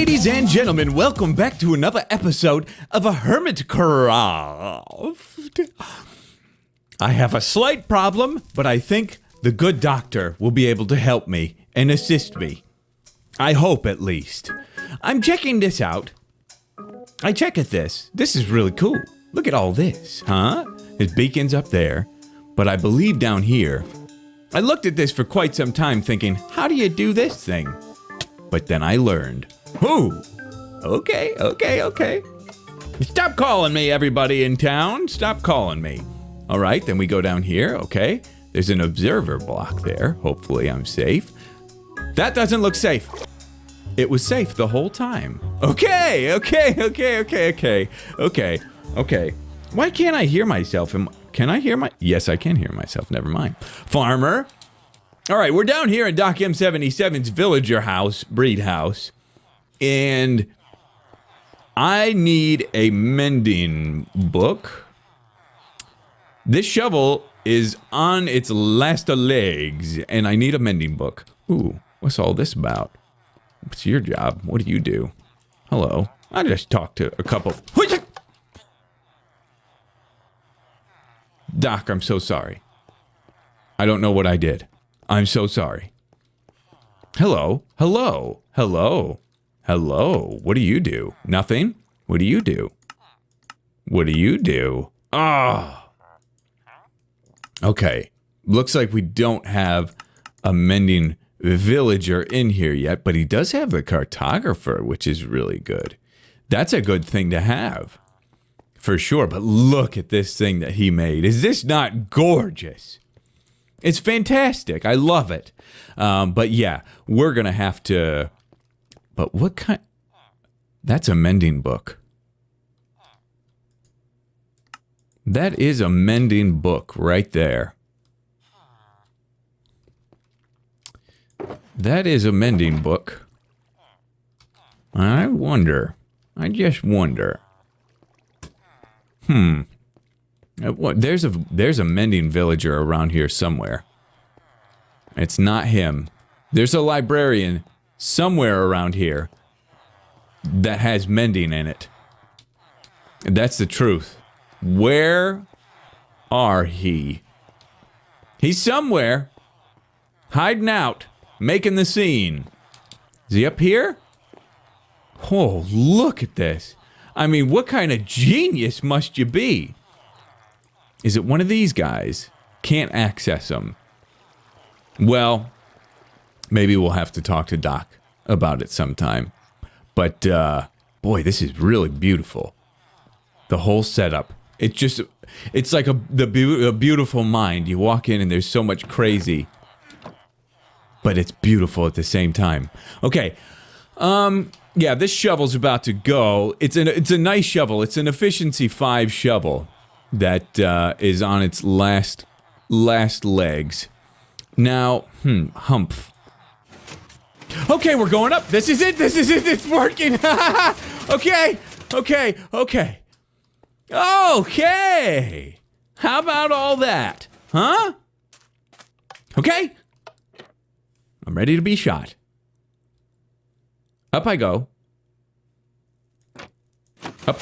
Ladies and gentlemen, welcome back to another episode of a Hermitcraft. I have a slight problem, but I think the good doctor will be able to help me and assist me. I hope, at least. I'm checking this out. I check at this. This is really cool. Look at all this, huh? His beacon's up there, but I believe down here. I looked at this for quite some time thinking, how do you do this thing? But then I learned. Ooh, okay. Stop calling me, everybody in town. Stop calling me. All right, then we go down here, okay? There's an observer block there. Hopefully I'm safe. That doesn't look safe. It was safe the whole time. Okay. Why can't I hear myself? Can I hear my... Yes, I can hear myself. Never mind. Farmer. All right, we're down here in Doc M77's villager house, breed house. And I need a mending book. This shovel is on its last of legs, and I need a mending book. Ooh, what's all this about? What's your job? What do you do? Hello. I just talked to a couple. Doc, I'm so sorry. I don't know what I did. I'm so sorry. Hello. What do you do? Nothing? What do you do? Ah. Okay. Looks like we don't have a mending villager in here yet, but he does have a cartographer, which is really good. That's a good thing to have. For sure, but look at this thing that he made. Is this not gorgeous? It's fantastic. I love it. But yeah, we're going to have to... But what kind... That's a mending book. That is a mending book right there. That is a mending book. I just wonder. There's a mending villager around here somewhere. It's not him. There's a librarian somewhere around here that has mending in it. That's the truth. Where are he? He's somewhere. Hiding out. Making the scene. Is he up here? Oh, look at this. I mean, what kind of genius must you be? Is it one of these guys? Can't access them. Well, maybe we'll have to talk to Doc about it sometime. But, boy, this is really beautiful. The whole setup. It's like a beautiful mind. You walk in and there's so much crazy. But it's beautiful at the same time. Okay. Yeah, this shovel's about to go. It's a nice shovel. It's an efficiency 5 shovel that is on its last legs. Now, humph. Okay, we're going up. This is it. It's working. Okay. How about all that? Huh? Okay. I'm ready to be shot. Up I go. Up.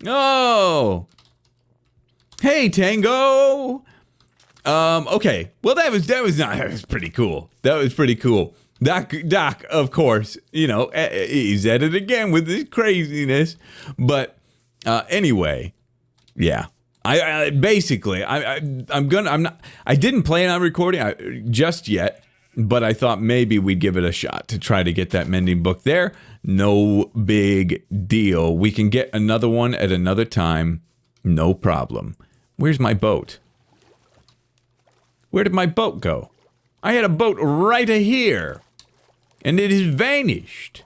Oh. Hey, Tango. Okay. Well, that was pretty cool. Doc, of course, he's at it again with his craziness. But anyway, yeah. I didn't plan on recording just yet, but I thought maybe we'd give it a shot to try to get that mending book there. No big deal. We can get another one at another time. No problem. Where's my boat? Where did my boat go? I had a boat right here, and it has vanished.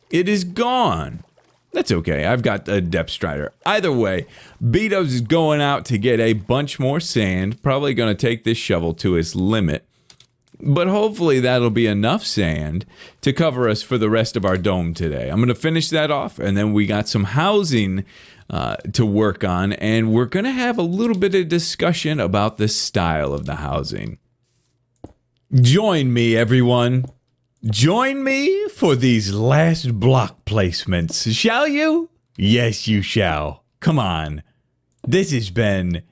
It is gone. That's okay. I've got a depth strider. Either way, Bdubs is going out to get a bunch more sand. Probably going to take this shovel to its limit. But hopefully that'll be enough sand to cover us for the rest of our dome today. I'm going to finish that off, and then we got some housing to work on, and we're going to have a little bit of discussion about the style of the housing. Join me, everyone. Join me for these last block placements, shall you? Yes, you shall. Come on. This has been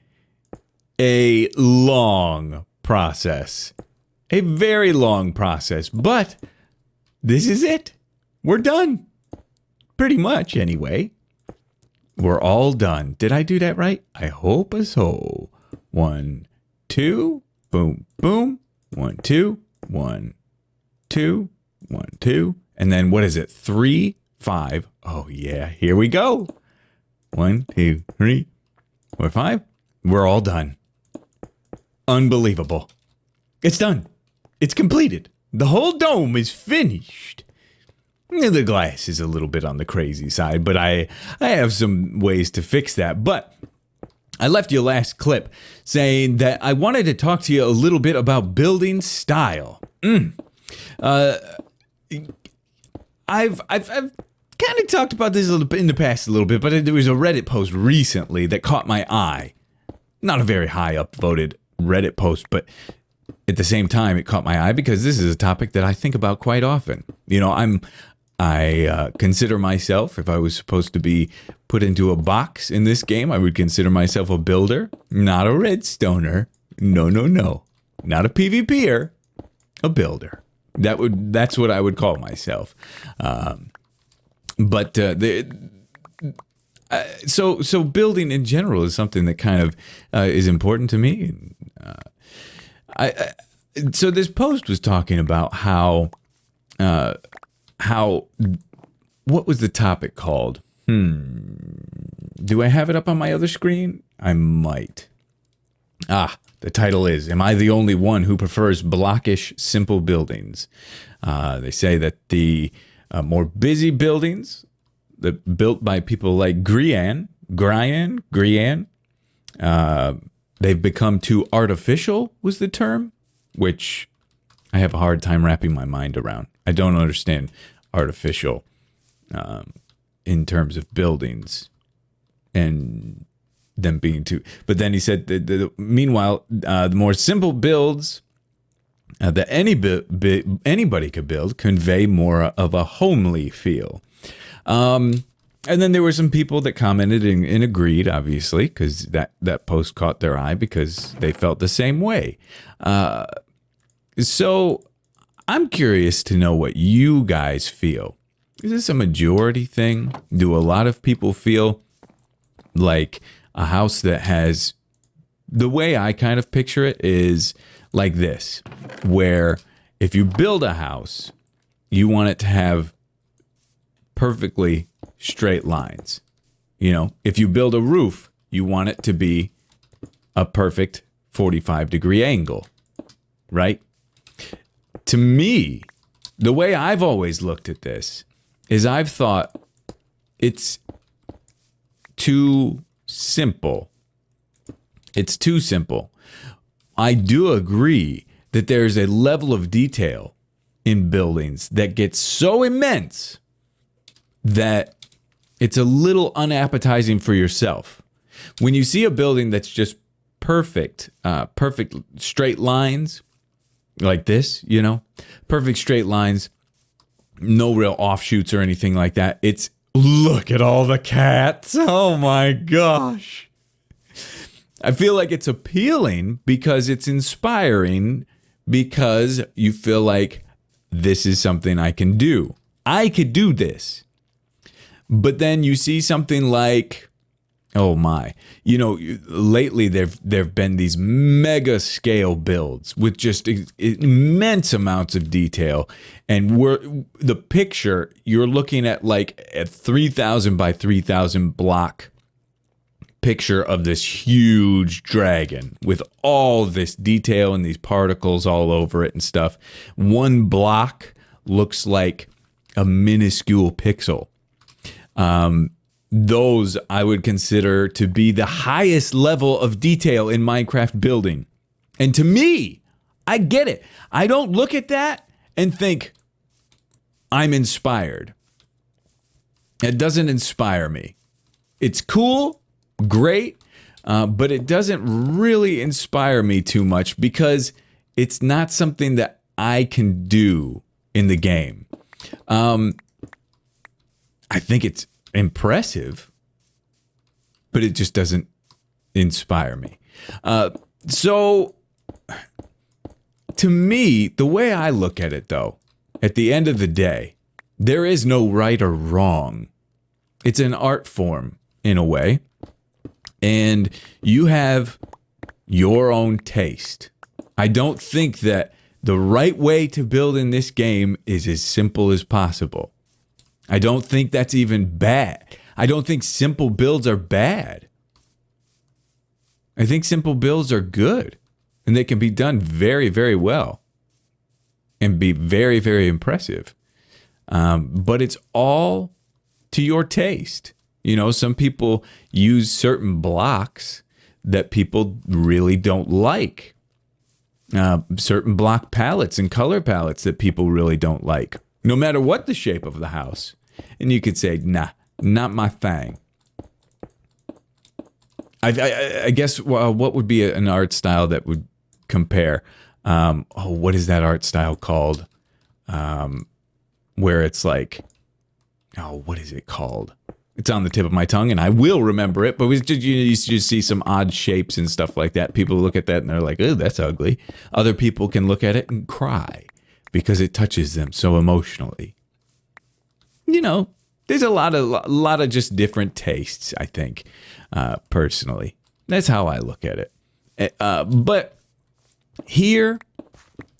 a long process. A very long process, but this is it. We're done. Pretty much, anyway. We're all done. Did I do that right? I hope so. 1, 2, boom, boom. 1, 2, 1, 2, 1, 2. And then what is it? 3, 5. Oh, yeah. Here we go. 1, 2, 3, 4, 5. We're all done. Unbelievable. It's done. It's completed. The whole dome is finished. The glass is a little bit on the crazy side, but I have some ways to fix that. But I left you last clip saying that I wanted to talk to you a little bit about building style. I've kind of talked about this a little bit in the past a little bit, but there was a Reddit post recently that caught my eye. Not a very high upvoted Reddit post, but at the same time, it caught my eye because this is a topic that I think about quite often. You know, I consider myself, if I was supposed to be put into a box in this game, I would consider myself a builder, not a redstoner. No, no, no. Not a PvPer, a builder. That's what I would call myself. So building in general is something that kind of is important to me. So this post was talking about how what was the topic called? Do I have it up on my other screen? I might. The title is, Am I the Only One Who Prefers Blockish Simple Buildings? They say that the more busy buildings that built by people like Grian, they've become too artificial, was the term, which I have a hard time wrapping my mind around. I don't understand artificial in terms of buildings and them being too. But then he said, meanwhile, the more simple builds that anybody could build convey more of a homely feel. And then there were some people that commented and agreed, obviously, because that post caught their eye because they felt the same way. So I'm curious to know what you guys feel. Is this a majority thing? Do a lot of people feel like a house that has, the way I kind of picture it is like this, where if you build a house, you want it to have perfectly straight lines. You know, if you build a roof, you want it to be a perfect 45-degree angle, right? To me, the way I've always looked at this is I've thought it's too simple. It's too simple. I do agree that there's a level of detail in buildings that gets so immense that it's a little unappetizing for yourself. When you see a building that's just perfect straight lines like this, you know, perfect straight lines, no real offshoots or anything like that. It's, look at all the cats. Oh my gosh. I feel like it's appealing because it's inspiring, because you feel like this is something I can do. I could do this. But then you see something like, oh my, you know, lately there've been these mega scale builds with just immense amounts of detail, and the picture you're looking at, like a 3,000 by 3,000 block picture of this huge dragon with all this detail and these particles all over it and stuff. One block looks like a minuscule pixel. Those I would consider to be the highest level of detail in Minecraft building. And to me, I get it. I don't look at that and think I'm inspired. It doesn't inspire me. It's cool, great, but it doesn't really inspire me too much because it's not something that I can do in the game. I think it's impressive, but it just doesn't inspire me. So to me, the way I look at it, though, at the end of the day, there is no right or wrong. It's an art form in a way, and you have your own taste. I don't think that the right way to build in this game is as simple as possible. I don't think that's even bad. I don't think simple builds are bad. I think simple builds are good, and they can be done very, very well and be very, very impressive. But it's all to your taste. You know, some people use certain blocks that people really don't like. Certain block palettes and color palettes that people really don't like, no matter what the shape of the house. And you could say, nah, not my thing. I guess what would be an art style that would compare? What is that art style called? Where it's like, what is it called? It's on the tip of my tongue, and I will remember it. But you just see some odd shapes and stuff like that. People look at that and they're like, "Oh, that's ugly." Other people can look at it and cry because it touches them so emotionally. You know, there's a lot of just different tastes. I think, personally, that's how I look at it. But here,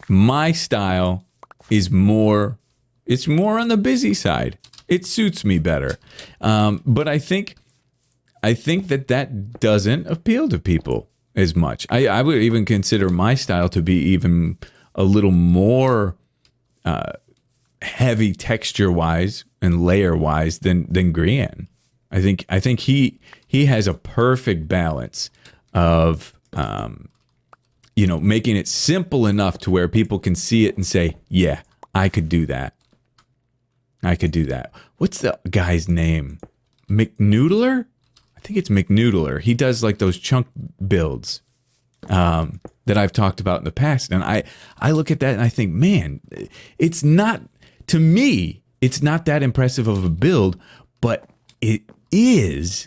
my style is more. It's more on the busy side. It suits me better. But I think that doesn't appeal to people as much. I would even consider my style to be even a little more heavy texture-wise and layer-wise than Grian. I think he has a perfect balance of making it simple enough to where people can see it and say, yeah, I could do that. I could do that. What's the guy's name? McNoodler? I think it's McNoodler. He does like those chunk builds that I've talked about in the past. And I look at that and I think, man, it's not, to me, it's not that impressive of a build, but it is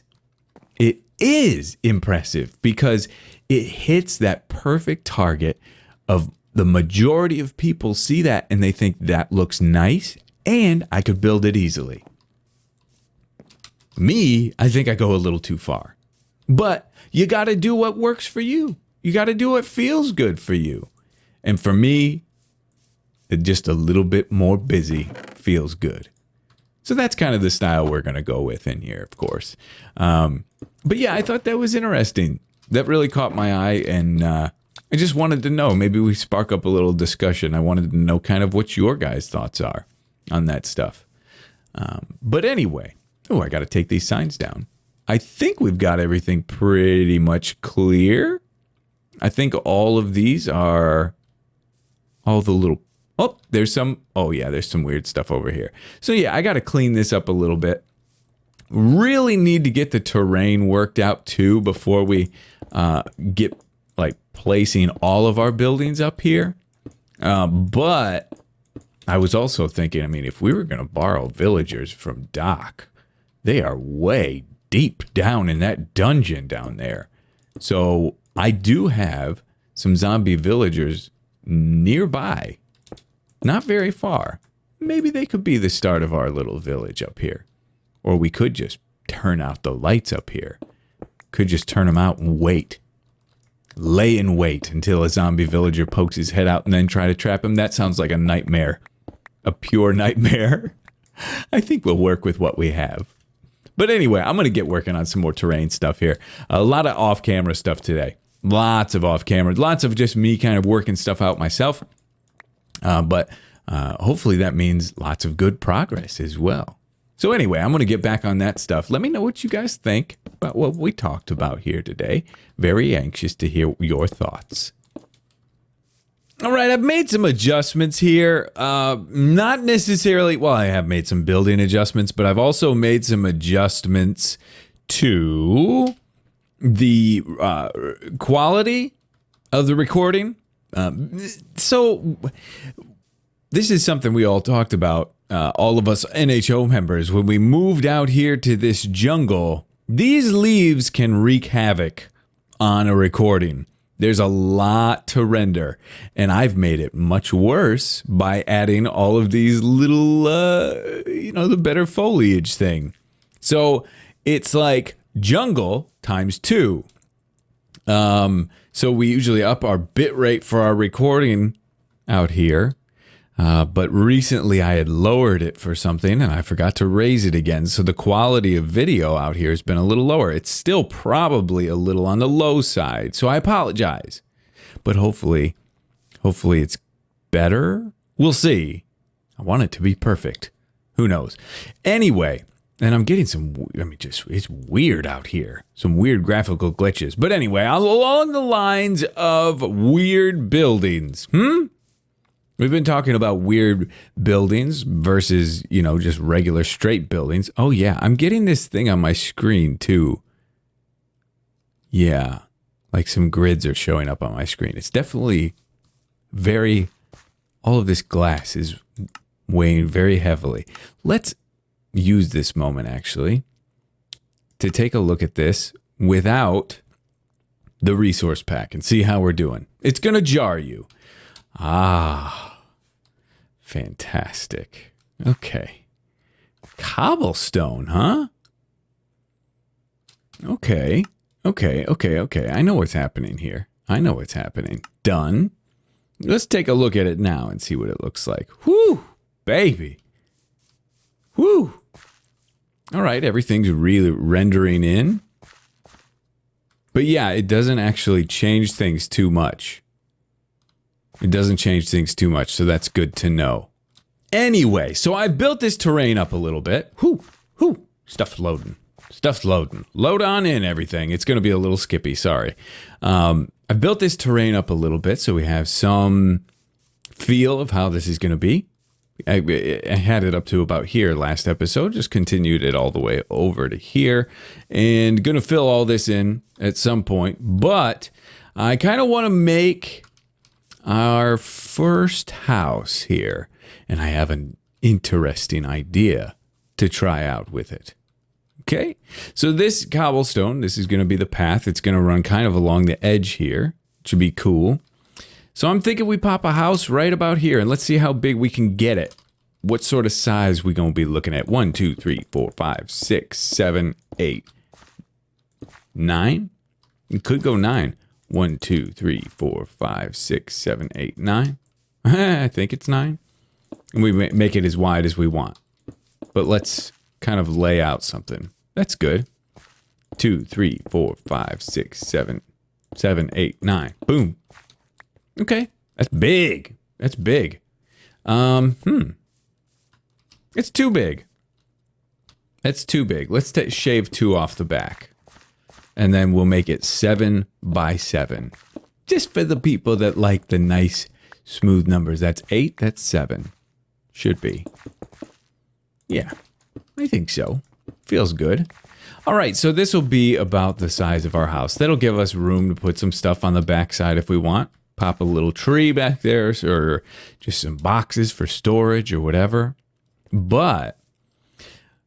impressive because it hits that perfect target of the majority of people see that and they think that looks nice. And I could build it easily. Me, I think I go a little too far. But you got to do what works for you. You got to do what feels good for you. And for me, just a little bit more busy feels good. So that's kind of the style we're going to go with in here, of course. But yeah, I thought that was interesting. That really caught my eye, and I just wanted to know. Maybe we spark up a little discussion. I wanted to know kind of what your guys' thoughts are on that stuff. But anyway, I got to take these signs down. I think we've got everything pretty much clear. I think all of these are all the little, there's some weird stuff over here. So yeah, I got to clean this up a little bit. Really need to get the terrain worked out too before we get like placing all of our buildings up here. But I was also thinking, I mean, if we were going to borrow villagers from Doc, they are way deep down in that dungeon down there. So I do have some zombie villagers nearby, not very far. Maybe they could be the start of our little village up here. Or we could just turn out the lights up here. Could just turn them out and wait. Lay in wait until a zombie villager pokes his head out and then try to trap him. That sounds like a nightmare. A pure nightmare. I think we'll work with what we have. But anyway, I'm going to get working on some more terrain stuff here. A lot of off-camera stuff today. Lots of off-camera. Lots of just me kind of working stuff out myself. But hopefully that means lots of good progress as well. So anyway, I'm going to get back on that stuff. Let me know what you guys think about what we talked about here today. Very anxious to hear your thoughts. All right, I've made some adjustments here. Not necessarily, well, I have made some building adjustments, but I've also made some adjustments to the quality of the recording. So this is something we all talked about, all of us NHO members, when we moved out here to this jungle. These leaves can wreak havoc on a recording. There's a lot to render, and I've made it much worse by adding all of these little, the better foliage thing. So it's like jungle times 2. So we usually up our bit rate for our recording out here. But recently I had lowered it for something and I forgot to raise it again. So the quality of video out here has been a little lower. It's still probably a little on the low side. So I apologize. But hopefully it's better. We'll see. I want it to be perfect. Who knows? Anyway, and I'm getting it's weird out here. Some weird graphical glitches. But anyway, along the lines of weird buildings. We've been talking about weird buildings versus, just regular straight buildings. Oh, yeah. I'm getting this thing on my screen, too. Yeah. Like some grids are showing up on my screen. It's definitely all of this glass is weighing very heavily. Let's use this moment, actually, to take a look at this without the resource pack and see how we're doing. It's going to jar you. Fantastic. Okay. Cobblestone, huh? Okay. I know what's happening here. Done. Let's take a look at it now and see what it looks like. Whew, baby. Whew. All right, everything's really rendering in. But yeah, it doesn't actually change things too much. So that's good to know. Anyway, so I've built this terrain up a little bit. Stuff's loading. Load on in everything. It's going to be a little skippy, sorry. I've built this terrain up a little bit so we have some feel of how this is going to be. I had it up to about here last episode, just continued it all the way over to here, and going to fill all this in at some point. But I kind of want to make our first house here, and I have an interesting idea to try out with it. Okay, so this cobblestone, this is going to be the path. It's going to run kind of along the edge here. It should be cool. So I'm thinking we pop a house right about here, and let's see how big we can get it. What sort of size we going to be looking at? 1, 2, 3, 4, 5, 6, 7, 8, 9. It could go 9. 1, 2, 3, 4, 5, 6, 7, 8, 9. I think it's 9. And we make it as wide as we want. But let's kind of lay out something. That's good. 2, 3, 4, 5, 6, 7, 8, 9. Boom. Okay. That's big. It's too big. That's too big. Let's shave 2 off the back. And then we'll make it 7 by 7. Just for the people that like the nice, smooth numbers. That's 8, that's 7. Should be. Yeah, I think so. Feels good. All right, so this will be about the size of our house. That'll give us room to put some stuff on the backside if we want. Pop a little tree back there, or just some boxes for storage or whatever. But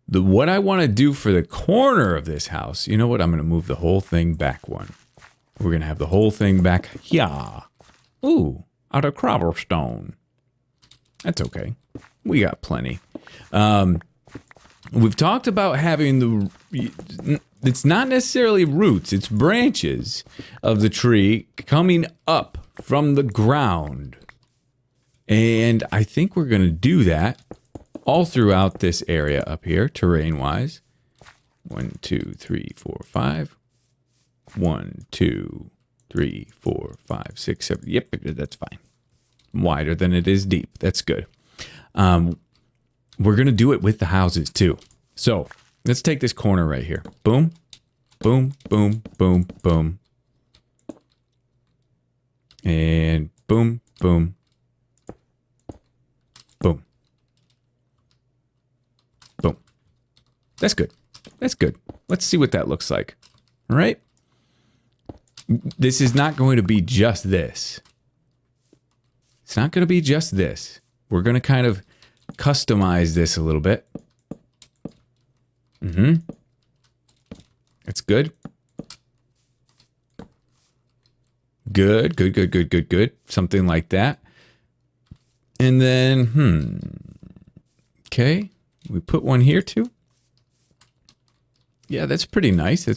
what I want to do for the corner of this house, you know what? I'm going to move the whole thing back one. We're going to have the whole thing back here. Ooh, out of cobblestone. That's okay. We got plenty. We've talked about having it's not necessarily roots, it's branches of the tree coming up from the ground. And I think we're going to do that all throughout this area up here, terrain-wise. 1, 2, 3, 4, 5. 1, 2, 3, 4, 5, 6, 7. Yep, that's fine. Wider than it is deep. That's good. We're going to do it with the houses too. So let's take this corner right here. Boom, boom, boom, boom, boom. And boom, boom, boom. Boom. That's good. That's good. Let's see what that looks like. All right. This is not going to be just this. It's not going to be just this. We're going to kind of customize this a little bit. That's good. Good. Something like that. And then, okay. We put one here too. Yeah, that's pretty nice.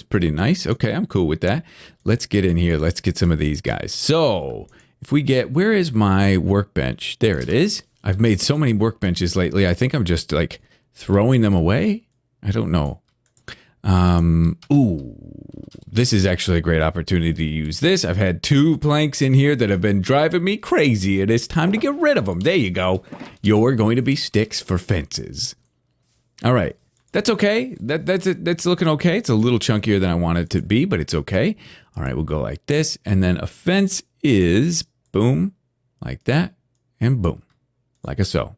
Okay, I'm cool with that. Let's get in here. Let's get some of these guys. So, if we get, where is my workbench? There it is. I've made so many workbenches lately. I think I'm just like throwing them away. I don't know. Ooh, this is actually a great opportunity to use this. I've had 2 planks in here that have been driving me crazy. It is time to get rid of them. There you go. You're going to be sticks for fences. All right. That's okay. That's looking okay. It's a little chunkier than I want it to be, but it's okay. All right, we'll go like this. And then a fence is boom, like that, and boom, like a so.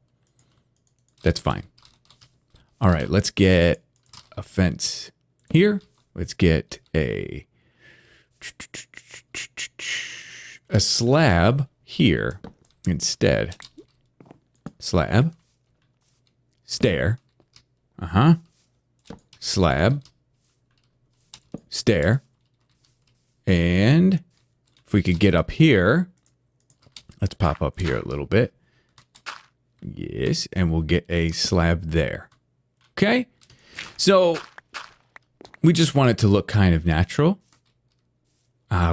That's fine. All right, let's get a fence here. Let's get a slab here instead. Slab. Stair. Slab. Stair. And if we could get up here, let's pop up here a little bit. Yes, and we'll get a slab there. Okay? So, we just want it to look kind of natural.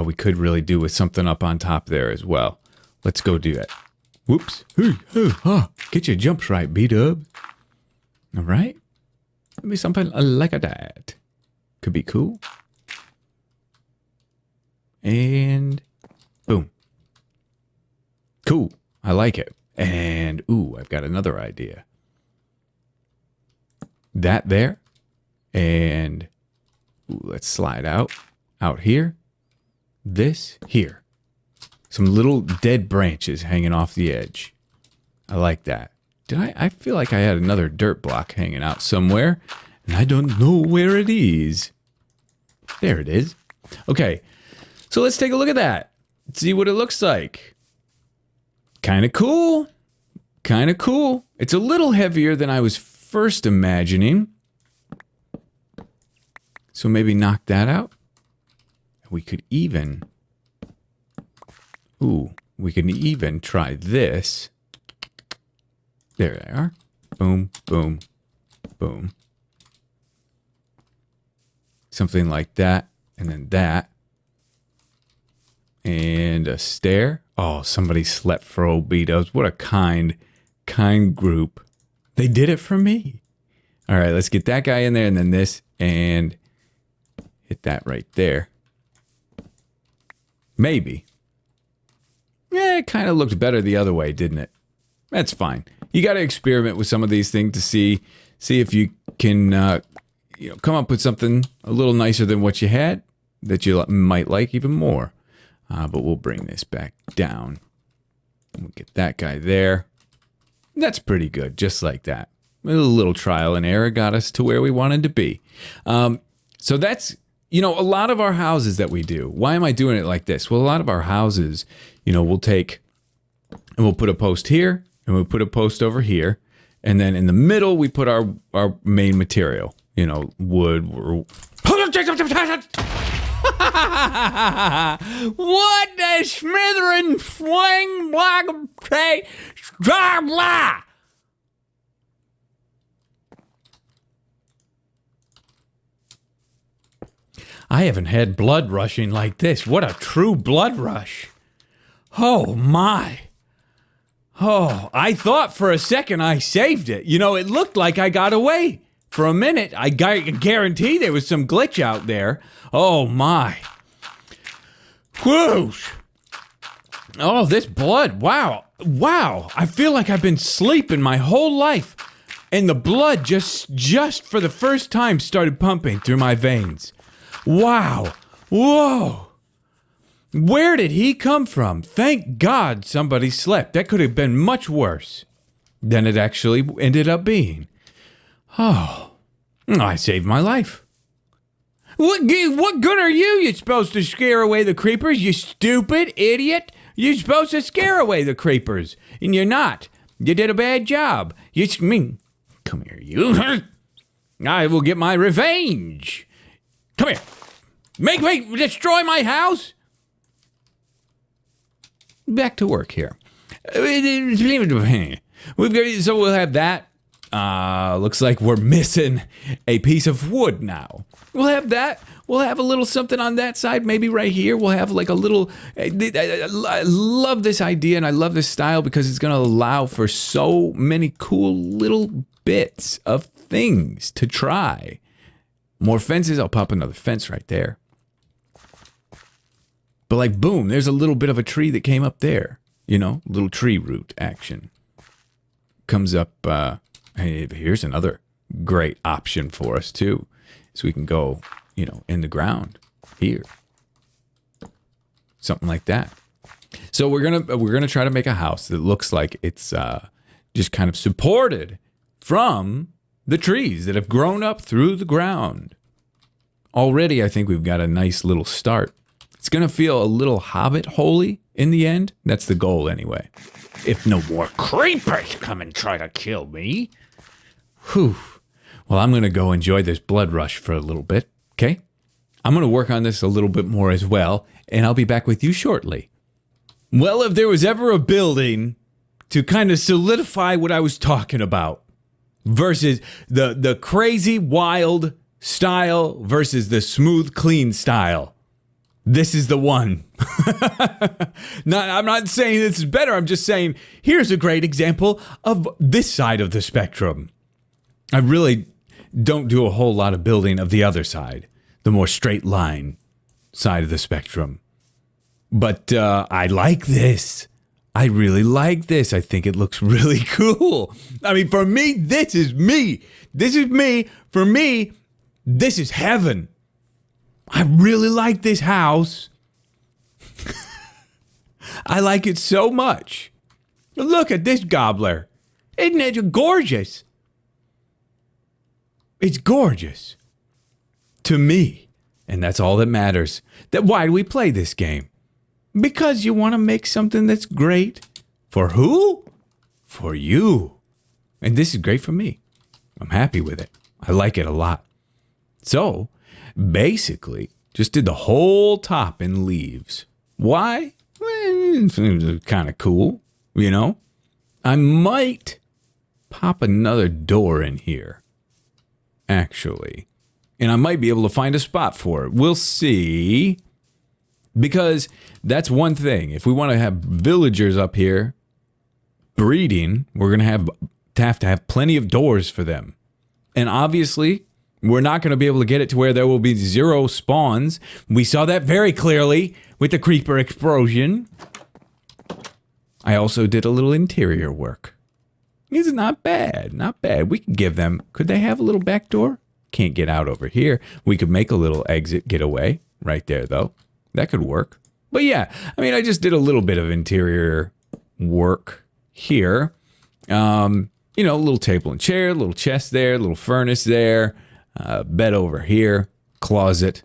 We could really do with something up on top there as well. Let's go do it. Whoops. Get your jumps right, Bdubs. All right. Maybe something like that. Could be cool. And boom. Cool. I like it. And, ooh, I've got another idea. That there. And, ooh, let's slide out here. This here. Some little dead branches hanging off the edge. I like that. I feel like I had another dirt block hanging out somewhere, and I don't know where it is. There it is. Okay, so let's take a look at that. See what it looks like. Kind of cool. Kind of cool. It's a little heavier than I was first imagining. So maybe knock that out. We could even... Ooh, we can even try this. There they are. Boom, boom, boom. Something like that. And then that. And a stair. Oh, somebody slept for old Bdubs. What a kind group. They did it for me. All right, let's get that guy in there and then this and hit that right there. Maybe. Yeah, it kind of looked better the other way, didn't it? That's fine. You got to experiment with some of these things to see if you can come up with something a little nicer than what you had that you might like even more. But we'll bring this back down. We'll get that guy there. That's pretty good, just like that. A little trial and error got us to where we wanted to be. So that's, a lot of our houses that we do. Why am I doing it like this? Well, a lot of our houses, we'll take and we'll put a post here and we'll put a post over here. And then in the middle, we put our main material, wood. What the smithering swing block say? Blah. I haven't had blood rushing like this. What a true blood rush. Oh, my. Oh, I thought for a second I saved it. It looked like I got away. For a minute, I guarantee there was some glitch out there. Oh, my. Whoosh. Oh, this blood. Wow. Wow. I feel like I've been sleeping my whole life. And the blood just for the first time started pumping through my veins. Wow. Whoa. Where did he come from? Thank God somebody slept. That could have been much worse than it actually ended up being. Oh, I saved my life. What good are you? You're supposed to scare away the creepers, you stupid idiot. You're supposed to scare away the creepers, and you're not. You did a bad job. Come here, you. I will get my revenge. Come here. Destroy my house. Back to work here. So we'll have that. Looks like we're missing a piece of wood now. We'll have that. We'll have a little something on that side, maybe right here. We'll have like a little, I love this idea and I love this style because it's going to allow for so many cool little bits of things to try. More fences, I'll pop another fence right there. But like, boom, there's a little bit of a tree that came up there. You know, little tree root action. Comes up, hey, here's another great option for us too. So we can go, you know, in the ground here. Something like that. So we're gonna try to make a house that looks like it's just kind of supported from the trees that have grown up through the ground. Already, I think we've got a nice little start. It's gonna feel a little hobbit-holy in the end. That's the goal anyway. If no more creepers come and try to kill me. Whew. Well, I'm gonna go enjoy this blood rush for a little bit, okay? I'm gonna work on this a little bit more as well, and I'll be back with you shortly. Well, if there was ever a building to kind of solidify what I was talking about versus the crazy, wild style versus the smooth, clean style, this is the one. I'm not saying this is better. I'm just saying here's a great example of this side of the spectrum. I really don't do a whole lot of building of the other side, the more straight line side of the spectrum. But I like this. I really like this. I think it looks really cool. I mean, for me, this is me. This is me. For me, this is heaven. I really like this house. I like it so much. Look at this gobbler. Isn't it gorgeous? It's gorgeous. To me. And that's all that matters. Why do we play this game? Because you want to make something that's great. For who? For you. And this is great for me. I'm happy with it. I like it a lot. So, basically, just did the whole top in leaves. Why? Well, it's kind of cool, you know? I might pop another door in here, actually. And I might be able to find a spot for it. We'll see. Because that's one thing. If we want to have villagers up here breeding, we're going to have plenty of doors for them. And obviously, we're not going to be able to get it to where there will be 0 spawns. We saw that very clearly with the creeper explosion. I also did a little interior work. It's not bad, not bad. We could give them, could they have a little back door? Can't get out over here. We could make a little exit getaway right there though. That could work. But yeah, I mean, I just did a little bit of interior work here. You know, a little table and chair, a little chest there, a little furnace there, bed over here, closet,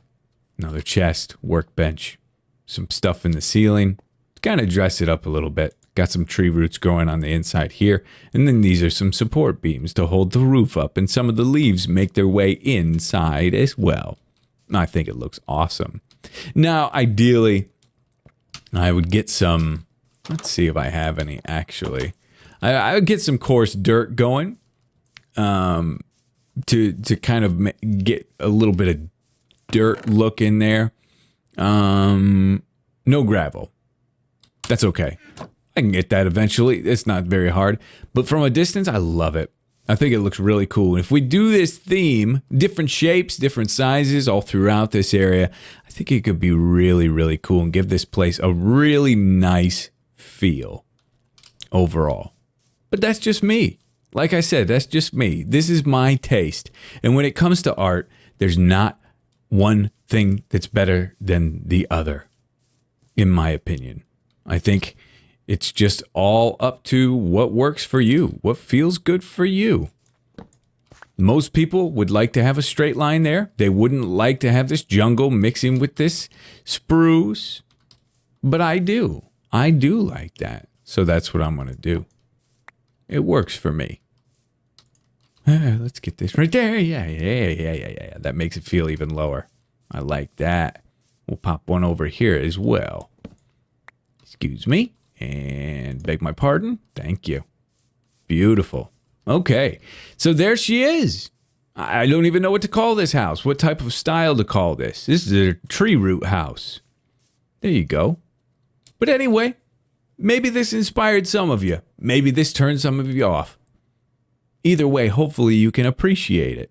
another chest, workbench, some stuff in the ceiling. Kind of dress it up a little bit. Got some tree roots growing on the inside here. And then these are some support beams to hold the roof up. And some of the leaves make their way inside as well. I think it looks awesome. Now, ideally, I would get some, let's see if I have any actually. I would get some coarse dirt going to kind of get a little bit of dirt look in there. No gravel. That's okay. I can get that eventually. It's not very hard. But from a distance, I love it. I think it looks really cool. And if we do this theme, different shapes, different sizes all throughout this area, I think it could be really, really cool and give this place a really nice feel overall. But that's just me. Like I said, that's just me. This is my taste. And when it comes to art, there's not one thing that's better than the other, in my opinion. I think it's just all up to what works for you, what feels good for you. Most people would like to have a straight line there. They wouldn't like to have this jungle mixing with this spruce. But I do. I do like that. So that's what I'm going to do. It works for me. Let's get this right there. Yeah. That makes it feel even lower. I like that. We'll pop one over here as well. Excuse me. And beg my pardon. Thank you. Beautiful. Okay. So there she is. I don't even know what to call this house. What type of style to call this. This is a tree root house. There you go. But anyway, maybe this inspired some of you. Maybe this turned some of you off. Either way, hopefully you can appreciate it.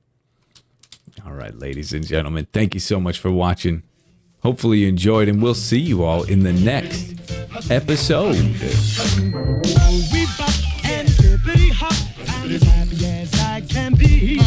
All right, ladies and gentlemen, thank you so much for watching. Hopefully you enjoyed, and we'll see you all in the next episode. We bop and hippity hop, I'm as happy as I can be.